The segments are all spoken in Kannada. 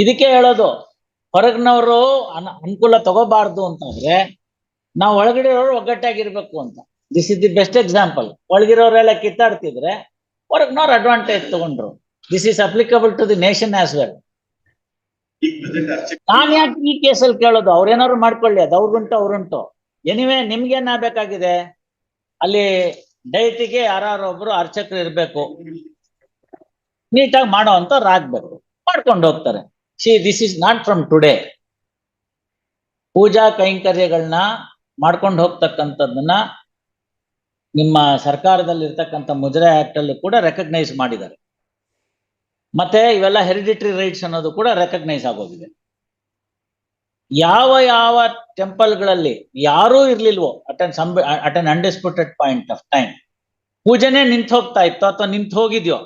ಇದಕ್ಕೆ ಹೇಳೋದು ಹೊರಗಿನವರು ಅನುಕೂಲ ತಗೋಬಾರ್ದು ಅಂತಂದ್ರೆ ನಾವು ಒಳಗಡೆ ಇರೋರು ಒಗ್ಗಟ್ಟಾಗಿರ್ಬೇಕು ಅಂತ. This is the best example. ಒಳಗಿರೋರೆಲ್ಲ ಕಿತ್ತಾಡ್ತಿದ್ರೆ ಹೊರಗಿನವ್ರು ಅಡ್ವಾಂಟೇಜ್ ತಗೊಂಡ್ರು. This is applicable to the nation as well. ನಾನ್ ಯಾಕೆ ಈ ಕೇಸಲ್ಲಿ ಕೇಳೋದು? ಅವ್ರೇನಾದ್ರು ಮಾಡ್ಕೊಳ್ಳಿ, ಅದು ಅವ್ರುಂಟು. ಎನಿವೆ ನಿಮ್ಗೇನ್ ಆಗ್ಬೇಕಾಗಿದೆ, ಅಲ್ಲಿ ಡೈಟಿಗೆ ಯಾರೊಬ್ರು ಅರ್ಚಕರು ಇರ್ಬೇಕು, ನೀಟಾಗಿ ಮಾಡೋ ಅಂತವ್ರು ಆಗ್ಬೇಕು, ಮಾಡ್ಕೊಂಡು ಹೋಗ್ತಾರೆ. This is not from today. ಪೂಜಾ ಕೈಂಕರ್ಯಗಳನ್ನ ಮಾಡ್ಕೊಂಡು ಹೋಗ್ತಕ್ಕಂಥದ್ದನ್ನ ನಿಮ್ಮ ಸರ್ಕಾರದಲ್ಲಿ ಇರ್ತಕ್ಕಂಥ ಮುಜರಾಯಿ ಆಕ್ಟ್ ಅಲ್ಲಿ ಕೂಡ ರೆಕಗ್ನೈಸ್ ಮಾಡಿದ್ದಾರೆ. ಮತ್ತೆ ಇವೆಲ್ಲ ಹೆರಿಡಿಟರಿ ರೈಟ್ಸ್ ಅನ್ನೋದು ಕೂಡ ರೆಕಗ್ನೈಸ್ ಆಗೋಗಿದೆ. ಯಾವ ಟೆಂಪಲ್ಗಳಲ್ಲಿ ಯಾರೂ ಇರ್ಲಿಲ್ವೋ at an undisputed point of time, ಪೂಜೆನೇ ನಿಂತು ಹೋಗ್ತಾ ಇತ್ತು ಅಥವಾ ನಿಂತು ಹೋಗಿದ್ಯೋ,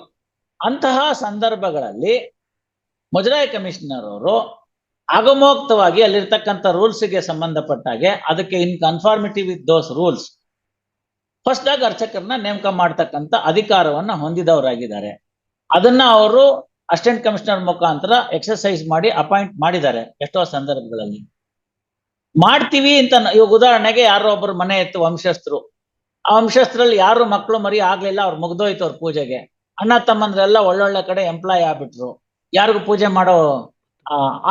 ಅಂತಹ ಸಂದರ್ಭಗಳಲ್ಲಿ ಮುಜರಾಯಿ ಕಮಿಷನರ್ ಅವರು ಆಗಮೋಕ್ತವಾಗಿ ಅಲ್ಲಿರ್ತಕ್ಕಂಥ ರೂಲ್ಸ್ಗೆ ಸಂಬಂಧಪಟ್ಟಾಗೆ ಅದಕ್ಕೆ ಇನ್ ಕನ್ಫಾರ್ಮಿಟಿ ವಿತ್ ದೋಸ್ ರೂಲ್ಸ್ ಹೊಸದಾಗಿ ಅರ್ಚಕರನ್ನ ನೇಮಕ ಮಾಡ್ತಕ್ಕಂಥ ಅಧಿಕಾರವನ್ನ ಹೊಂದಿದವರಾಗಿದ್ದಾರೆ. ಅದನ್ನ ಅವರು ಅಸಿಸ್ಟೆಂಟ್ ಕಮಿಷನರ್ ಮುಖಾಂತರ ಎಕ್ಸರ್ಸೈಸ್ ಮಾಡಿ ಅಪಾಯಿಂಟ್ ಮಾಡಿದ್ದಾರೆ. ಎಷ್ಟೋ ಸಂದರ್ಭಗಳಲ್ಲಿ ಮಾಡ್ತೀವಿ ಅಂತ. ಇವಾಗ ಉದಾಹರಣೆಗೆ ಯಾರೋ ಒಬ್ಬರು ಮನೆ ಇತ್ತು ವಂಶಸ್ಥರು, ಆ ವಂಶಸ್ಥರಲ್ಲಿ ಯಾರು ಮಕ್ಕಳು ಮರಿ ಆಗ್ಲಿಲ್ಲ, ಅವ್ರು ಮುಗ್ದೋಯ್ತು ಅವ್ರ ಪೂಜೆಗೆ. ಅಣ್ಣ ತಮ್ಮಂದ್ರೆಲ್ಲ ಒಳ್ಳೊಳ್ಳೆ ಕಡೆ ಎಂಪ್ಲಾಯ್ ಆಗ್ಬಿಟ್ರು, ಯಾರಿಗೂ ಪೂಜೆ ಮಾಡೋ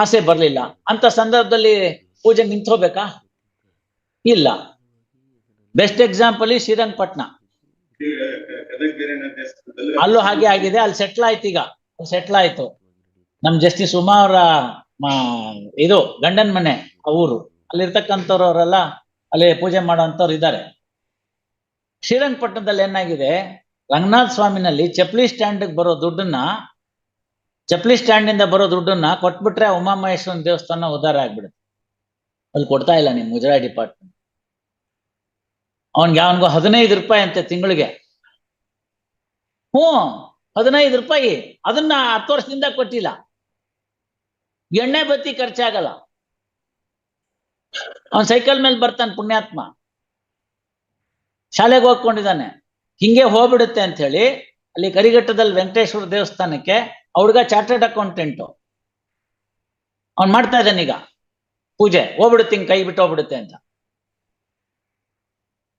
ಆಸೆ ಬರ್ಲಿಲ್ಲ. ಅಂತ ಸಂದರ್ಭದಲ್ಲಿ ಪೂಜೆ ನಿಂತ್ಕೋಬೇಕಾ? ಇಲ್ಲ. ಬೆಸ್ಟ್ ಎಕ್ಸಾಂಪಲ್ ಈ ಶ್ರೀರಂಗಪಟ್ಟಣ, ಅಲ್ಲೂ ಹಾಗೆ ಆಗಿದೆ. ಅಲ್ಲಿ ಸೆಟ್ಲ್ ಆಯ್ತು, ಈಗ ಸೆಟ್ಲ್ ಆಯ್ತು. ನಮ್ ಜಸ್ಟಿಸ್ ಉಮಾ ಅವರ ಇದು ಗಂಡನ್ ಮನೆ ಆ ಊರು, ಅಲ್ಲಿರ್ತಕ್ಕಂಥವ್ರವರೆಲ್ಲ ಅಲ್ಲಿ ಪೂಜೆ ಮಾಡೋಂಥವ್ರು ಇದ್ದಾರೆ. ಶ್ರೀರಂಗಪಟ್ಟಣದಲ್ಲಿ ಏನಾಗಿದೆ, ರಂಗನಾಥ ಸ್ವಾಮಿನಲ್ಲಿ ಚಪ್ಪಲಿ ಸ್ಟ್ಯಾಂಡ್ ಬರೋ ದುಡ್ಡನ್ನ, ಚಪ್ಪಲಿ ಸ್ಟ್ಯಾಂಡ್ ಇಂದ ಬರೋ ದುಡ್ಡನ್ನ ಕೊಟ್ಬಿಟ್ರೆ ಉಮಾಮಹೇಶ್ವರನ ದೇವಸ್ಥಾನ ಉದ್ಧಾರ ಆಗ್ಬಿಡುತ್ತೆ. ಅಲ್ಲಿ ಕೊಡ್ತಾ ಇಲ್ಲ ನಿಮ್ ಮುಜರಾಯಿ ಡಿಪಾರ್ಟ್ಮೆಂಟ್. ಅವನ್ಗೂ 15 ರೂಪಾಯಿ ಅಂತೆ ತಿಂಗಳಿಗೆ. 15 ರೂಪಾಯಿ. ಅದನ್ನ 10 ವರ್ಷದಿಂದ ಕೊಟ್ಟಿಲ್ಲ. ಎಣ್ಣೆ ಬತ್ತಿ ಖರ್ಚಾಗಲ್ಲ. ಅವನ್ ಸೈಕಲ್ ಮೇಲೆ ಬರ್ತಾನೆ ಪುಣ್ಯಾತ್ಮ, ಶಾಲೆಗೆ ಹೋಗ್ಕೊಂಡಿದ್ದಾನೆ. ಹಿಂಗೆ ಹೋಗ್ಬಿಡುತ್ತೆ ಅಂತ ಹೇಳಿ ಅಲ್ಲಿ ಕರಿಘಟ್ಟದಲ್ಲಿ ವೆಂಕಟೇಶ್ವರ ದೇವಸ್ಥಾನಕ್ಕೆ ಹುಡುಗ ಚಾರ್ಟರ್ಡ್ ಅಕೌಂಟೆಂಟು ಅವ್ನು ಮಾಡ್ತಾ ಇದ್ದಾನೆ ಈಗ ಪೂಜೆ. ಹೋಗ್ಬಿಡುತ್ತೆ, ಹಿಂಗ್ ಕೈ ಬಿಟ್ಟು ಹೋಗ್ಬಿಡುತ್ತೆ ಅಂತ.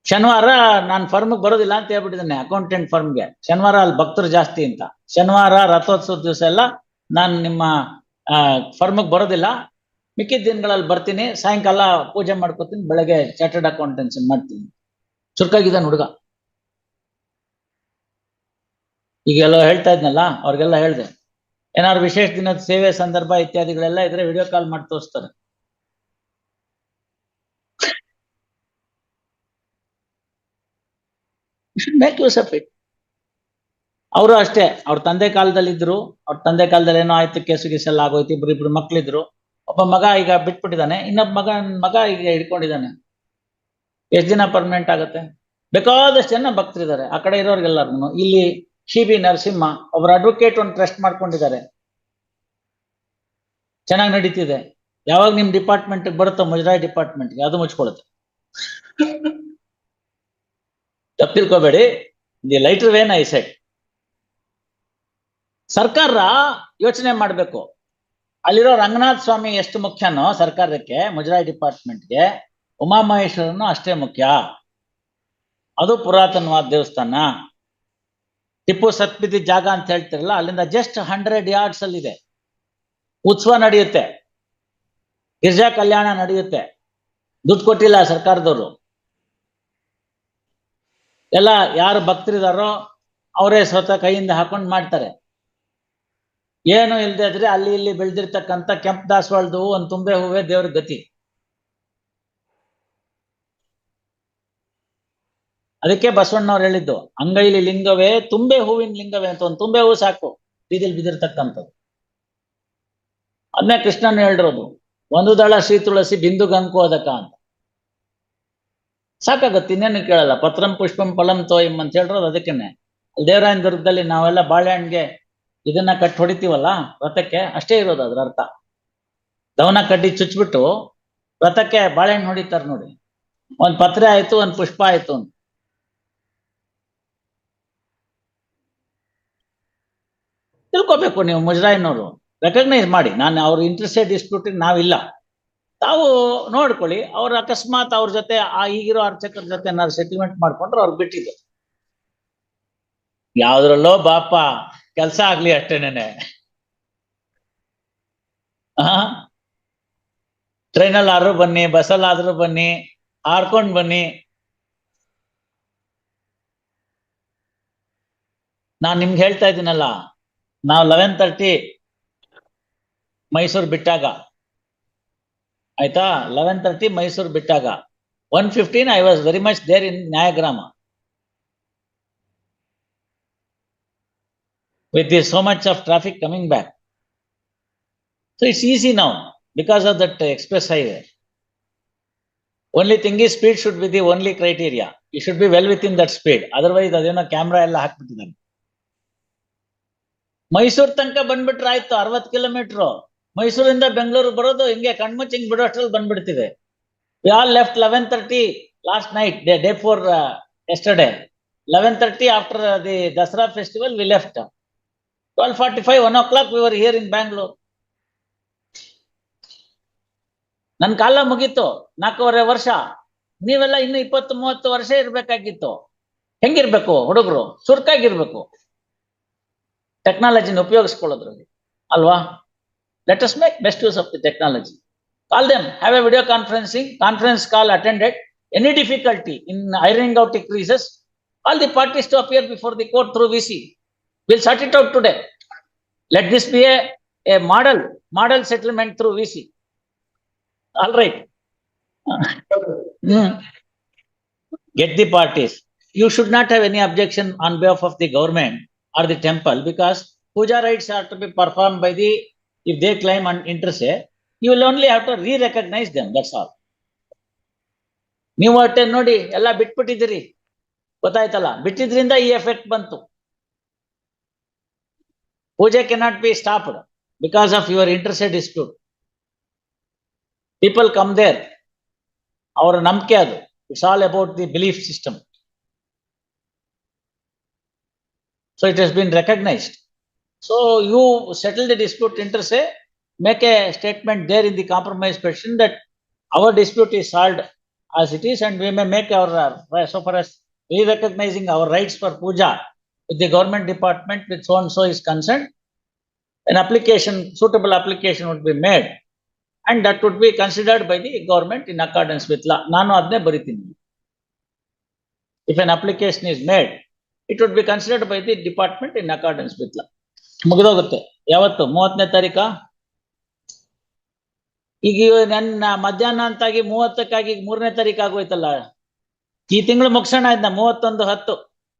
ಶನಿವಾರ ನಾನು ಫರ್ಮ್ಗೆ ಬರೋದಿಲ್ಲ ಅಂತ ಹೇಳ್ಬಿಟ್ಟಿದ್ದಾನೆ, ಅಕೌಂಟೆಂಟ್ ಫರ್ಮ್ಗೆ. ಶನಿವಾರ ಅಲ್ಲಿ ಭಕ್ತರು ಜಾಸ್ತಿ ಅಂತ. ಶನಿವಾರ ರಥೋತ್ಸವದ ದಿವಸ ಎಲ್ಲ ನಾನು ನಿಮ್ಮ ಫರ್ಮ್ಗೆ ಬರೋದಿಲ್ಲ, ಮಿಕ್ಕಿದ ದಿನಗಳಲ್ಲಿ ಬರ್ತೀನಿ, ಸಾಯಂಕಾಲ ಪೂಜೆ ಮಾಡ್ಕೋತೀನಿ, ಬೆಳಗ್ಗೆ ಚಾರ್ಟರ್ಡ್ ಅಕೌಂಟೆನ್ಸಿ ಮಾಡ್ತೀನಿ. ಚುರುಕಾಗಿದ್ದಾನೆ ಹುಡುಗ. ಈಗೆಲ್ಲ ಹೇಳ್ತಾ ಇದ್ನಲ್ಲ, ಅವ್ರಿಗೆಲ್ಲ ಹೇಳ್ದೆ, ಏನಾದ್ರು ವಿಶೇಷ ದಿನದ ಸೇವೆ ಸಂದರ್ಭ ಇತ್ಯಾದಿಗಳೆಲ್ಲ ಇದ್ರೆ ವಿಡಿಯೋ ಕಾಲ್ ಮಾಡಿ ತೋರಿಸ್ತಾರೆ. Make use of it. ಅವರು ಅಷ್ಟೇ, ಅವ್ರ ತಂದೆ ಕಾಲದಲ್ಲಿ ಇದ್ರು. ಅವ್ರ ತಂದೆ ಕಾಲದಲ್ಲಿ ಏನೋ ಆಯ್ತು, ಕೇಸು ಗೀಸೆಲ್ಲ ಆಗೋಯ್ತು. ಇಬ್ರು ಮಕ್ಳಿದ್ರು. ಒಬ್ಬ ಮಗ ಈಗ ಬಿಟ್ಬಿಟ್ಟಿದ್ದಾನೆ, ಇನ್ನೊಬ್ಬ ಮಗ ಈಗ ಹಿಡ್ಕೊಂಡಿದ್ದಾನೆ. ಎಷ್ಟು ದಿನ ಪರ್ಮನೆಂಟ್ ಆಗುತ್ತೆ? ಬೇಕಾದಷ್ಟು ಜನ ಭಕ್ತರಿದ್ದಾರೆ ಆ ಕಡೆ ಇರೋರ್ಗೆಲ್ಲರಿಗೂ. ಇಲ್ಲಿ CB ನರಸಿಂಹ ಒಬ್ರು ಅಡ್ವೊಕೇಟ್ ಒಂದು ಟ್ರಸ್ಟ್ ಮಾಡ್ಕೊಂಡಿದ್ದಾರೆ, ಚೆನ್ನಾಗಿ ನಡೀತಿದೆ. ಯಾವಾಗ ನಿಮ್ ಡಿಪಾರ್ಟ್ಮೆಂಟ್ ಬರುತ್ತೋ ಮುಜರಾಯಿ ಡಿಪಾರ್ಟ್ಮೆಂಟ್ಗೆ ಅದು ಮುಚ್ಕೊಳುತ್ತೆ. ತಪ್ಪಿಲ್ಕೋಬೇಡಿ, the later when I said. ಸರ್ಕಾರ ಯೋಚನೆ ಮಾಡ್ಬೇಕು, ಅಲ್ಲಿರೋ ರಂಗನಾಥ ಸ್ವಾಮಿ ಎಷ್ಟು ಮುಖ್ಯನೋ ಸರ್ಕಾರಕ್ಕೆ, ಮುಜರಾಯಿ ಡಿಪಾರ್ಟ್ಮೆಂಟ್ಗೆ, ಉಮಾಮಹೇಶ್ವರನು ಅಷ್ಟೇ ಮುಖ್ಯ. ಅದು ಪುರಾತನವಾದ ದೇವಸ್ಥಾನ. ಟಿಪ್ಪು ಸತ್ಬಿದ್ದ ಜಾಗ ಅಂತ ಹೇಳ್ತಿರಲ್ಲ, ಅಲ್ಲಿಂದ ಜಸ್ಟ್ 100 yards ಅಲ್ಲಿದೆ. ಉತ್ಸವ ನಡೆಯುತ್ತೆ, ಗಿರ್ಜಾ ಕಲ್ಯಾಣ ನಡೆಯುತ್ತೆ. ದುಡ್ಡು ಕೊಟ್ಟಿಲ್ಲ ಸರ್ಕಾರದವರು. ಎಲ್ಲ ಯಾರು ಭಕ್ತರಿದಾರೋ ಅವರೇ ಸ್ವತಃ ಕೈಯಿಂದ ಹಾಕೊಂಡು ಮಾಡ್ತಾರೆ. ಏನು ಇಲ್ದೇ ಇದ್ರೆ ಅಲ್ಲಿ ಇಲ್ಲಿ ಬೆಳೆದಿರ್ತಕ್ಕಂಥ ಕೆಂಪು ದಾಸವಾಳದ ಹೂವು, ಒಂದು ತುಂಬೆ ಹೂವೇ ದೇವ್ರ ಗತಿ. ಅದಕ್ಕೆ ಬಸವಣ್ಣವ್ರು ಹೇಳಿದ್ದು, ಅಂಗೈಲಿ ಲಿಂಗವೇ ತುಂಬೆ ಹೂವಿನ ಲಿಂಗವೇ ಅಂತ. ಒಂದು ತುಂಬೆ ಹೂವು ಸಾಕು ಬೀದಿಲ್ ಬಿದ್ದಿರ್ತಕ್ಕಂಥದ್ದು. ಅದನ್ನೇ ಕೃಷ್ಣನ್ ಹೇಳಿರೋದು, ಒಂದು ದಳ ಶ್ರೀ ತುಳಸಿ ಬಿಂದು ಗಂಕೋದಕ ಅಂತ. ಸಾಕಾಗತ್ತೆ, ಇನ್ನೇನು ಕೇಳಲ್ಲ. ಪತ್ರಂ ಪುಷ್ಪಂ ಫಲಂ ತೋಯಂ ಅಂತ ಹೇಳಿರೋದು ಅದಕ್ಕೇನೆ. ಅಲ್ಲಿ ದೇವರಾಯನ ದುರ್ಗದಲ್ಲಿ ನಾವೆಲ್ಲ ಬಾಳೆಹಣ್ಣಿಗೆ ಇದನ್ನ ಕಟ್ಟಿ ಹೊಡಿತೀವಲ್ಲ ರಥಕ್ಕೆ, ಅಷ್ಟೇ ಇರೋದು ಅದ್ರ ಅರ್ಥ. ದವನ ಕಡ್ಡಿ ಚುಚ್ಬಿಟ್ಟು ರಥಕ್ಕೆ ಬಾಳೆಹಣ್ಣು ಹೊಡಿತಾರೆ ನೋಡಿ. ಒಂದ್ ಪತ್ರೆ ಆಯ್ತು, ಒಂದ್ ಪುಷ್ಪ ಆಯ್ತು ಅಂತ. ತಿಳ್ಕೊಬೇಕು ನೀವು ಮುಜರಾಯಿನವರು. ರೆಕಗ್ನೈಸ್ ಮಾಡಿ. ನಾನು ಅವ್ರ ಇಂಟ್ರೆಸ್ಟೆಡ್ ಡಿಸ್ಪ್ಯೂಟ್ ನಾವಿಲ್ಲ, ತಾವು ನೋಡ್ಕೊಳ್ಳಿ. ಅವ್ರ ಅಕಸ್ಮಾತ್ ಅವ್ರ ಜೊತೆ ಆ ಈಗಿರೋ ಅರ್ಚಕರ ಜೊತೆ ಏನಾದ್ರು ಸೆಟಲ್ಮೆಂಟ್ ಮಾಡ್ಕೊಂಡ್ರೆ ಅವ್ರು ಬಿಟ್ಟಿದ್ದು. ಯಾವ್ದ್ರಲ್ಲೋ ಬಾಪ ಕೆಲ್ಸ ಆಗ್ಲಿ ಅಷ್ಟೇನೆ. ಟ್ರೈನಲ್ಲಿ ಆದ್ರೂ ಬನ್ನಿ, ಬಸ್ಸಲ್ಲಿ ಆದ್ರೂ ಬನ್ನಿ, ಹಾರ್ಕೊಂಡ್ ಬನ್ನಿ. ನಾನ್ ನಿಮ್ಗೆ ಹೇಳ್ತಾ ಇದ್ದೀನಲ್ಲ, ನಾವು 11:30 ಮೈಸೂರು ಬಿಟ್ಟಾಗ, ಆಯ್ತಾ, 11:30 ಮೈಸೂರು ಬಿಟ್ಟಾಗ 1:15 I was very much there in ನ್ಯಾಯಗ್ರಾಮ with so much of traffic coming back. So it's easy now because of that express highway. Only thing is speed should be the only criteria. You should be well within that speed. Otherwise ಅದೇನೋ ಕ್ಯಾಮ್ರಾ ಎಲ್ಲ ಹಾಕ್ಬಿಟ್ಟಿದ್ದಾರೆ. ಮೈಸೂರು ತನಕ ಬಂದ್ಬಿಟ್ರೆ ಆಯ್ತು, 60 ಕಿಲೋಮೀಟರ್. ಮೈಸೂರಿಂದ ಬೆಂಗಳೂರು ಬರೋದು ಹಿಂಗೆ ಕಣ್ಮುಚ್ಚಿ ಹಿಂಗ್ ಬಿಡೋಷ್ಟ್ರಲ್ಲಿ ಬಂದ್ಬಿಡ್ತಿದೆ. We all left 11:30 last night, day before yesterday. 11:30 after the Dasara festival we left. 12:45, 1 o'clock we were here in Bangalore. ನನ್ ಕಾಲ ಮುಗೀತು 4.5 ವರ್ಷ. ನೀವೆಲ್ಲ ಇನ್ನು 20-30 ವರ್ಷ ಇರ್ಬೇಕಾಗಿತ್ತು. ಹೆಂಗಿರ್ಬೇಕು ಹುಡುಗರು? ಚುರುಕಾಗಿರ್ಬೇಕು ಟೆಕ್ನಾಲಜಿನ ಉಪಯೋಗಿಸ್ಕೊಳ್ಳೋದ್ರಲ್ಲಿ, ಅಲ್ವಾ? Let us make best use of the technology. Call them, have a video conference call attended. Any difficulty in ironing out increases, all the parties to appear before the court through VC. We'll sort it out today. Let this be a model settlement through VC. All right. Get the parties. You should not have any objection on behalf of the government or the temple, because puja rites are to be performed by the, if they claim an interest, you will only have to re-recognize them, that's all. ನೀವು ಅಷ್ಟೇ ನೋಡಿ, ಎಲ್ಲ ಬಿಟ್ಬಿಟ್ಟಿದ್ದೀರಿ, ಗೊತ್ತಾಯ್ತಲ್ಲ? ಬಿಟ್ಟಿದ್ರಿಂದ ಈ ಎಫೆಕ್ಟ್ ಬಂತು. ಪೂಜೆ cannot be stopped because of your interested dispute. People come there, ಅವರ ನಂಬಿಕೆ ಅದು. It's all about the belief system. So it has been recognized. So you settle the dispute inter se, make a statement there in the compromise petition that our dispute is solved as it is, and we may make our, so far as we recognizing our rights for puja with the government department with so and so is concerned, an application, suitable application would be made, and that would be considered by the government in accordance with law. Nanu adne baritini. If an application is made, it would be considered by the department in accordance with law. ಮುಗಿದೋಗುತ್ತೆ. ಯಾವತ್ತು? 30ನೇ ತಾರೀಕ. ಈಗ ನನ್ನ ಮಧ್ಯಾಹ್ನ ಅಂತಾಗಿ 30ಕ್ಕಾಗಿ 3ನೇ ತಾರೀಕು ಆಗೋಯ್ತಲ್ಲ. ಈ ತಿಂಗಳು ಮುಗಿಸೋಣ ಇದನ್ನ 31/10.